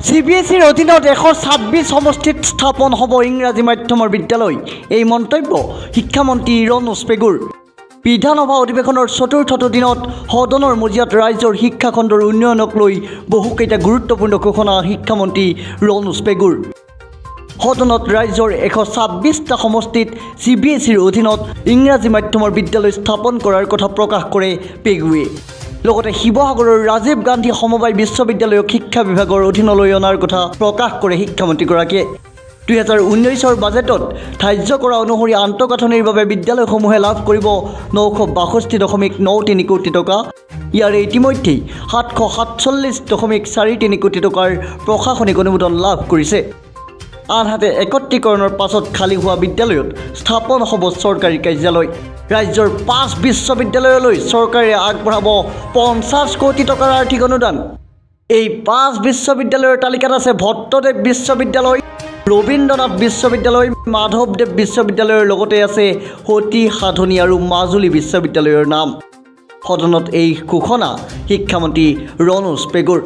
CBSEৰ অধীনত 126 সমষ্টিত স্থাপন হ'ব ইংৰাজী মাধ্যমৰ বিদ্যালয়। এই মন্তব্য শিক্ষামন্ত্ৰী ৰণোজ পেগুৰ। বিধানসভা অধিৱেশনৰ চতুৰ্থটো দিনত সদনৰ মজিয়াত ৰাজ্যৰ শিক্ষাখণ্ডৰ উন্নয়নক লৈ বহুকেইটা গুৰুত্বপূৰ্ণ ঘোষণা শিক্ষামন্ত্ৰী ৰণোজ পেগুৰ। সদনত ৰাজ্যৰ 126টা সমষ্টিত CBSEৰ অধীনত ইংৰাজী মাধ্যমৰ বিদ্যালয় স্থাপন কৰাৰ কথা প্ৰকাশ কৰে পেগুৱে। লগতে শিৱসাগৰৰ ৰাজীৱ গান্ধী সমবায় বিশ্ববিদ্যালয়ক শিক্ষা বিভাগৰ অধীনলৈ অনাৰ কথা প্ৰকাশ কৰে শিক্ষামন্ত্ৰীগৰাকীয়ে। 2019 বাজেটত ধাৰ্য কৰা অনুসৰি আন্তঃগাঁথনিৰ বাবে বিদ্যালয়সমূহে লাভ কৰিব 962.93 কোটি টকা। ইয়াৰে ইতিমধ্যেই 747.43 কোটি টকাৰ প্ৰশাসনিক অনুমোদন লাভ কৰিছে। আনহাতে একত্ৰীকৰণৰ পাছত খালী হোৱা বিদ্যালয়ত স্থাপন হ'ব চৰকাৰী কাৰ্যালয়। ৰাজ্যৰ 5 বিশ্ববিদ্যালয়লৈ চৰকাৰে আগবঢ়াব 50 কোটি টকাৰ আৰ্থিক অনুদান। এই 5 বিশ্ববিদ্যালয়ৰ তালিকাত আছে ভট্টদেৱ বিশ্ববিদ্যালয়, ৰবীন্দ্ৰনাথ বিশ্ববিদ্যালয়, মাধৱদেৱ বিশ্ববিদ্যালয়ৰ লগতে আছে সতী সাধনী আৰু মাজুলী বিশ্ববিদ্যালয়ৰ নাম। সদনত এই ঘোষণা শিক্ষামন্ত্ৰী ৰণোজ পেগুৰ।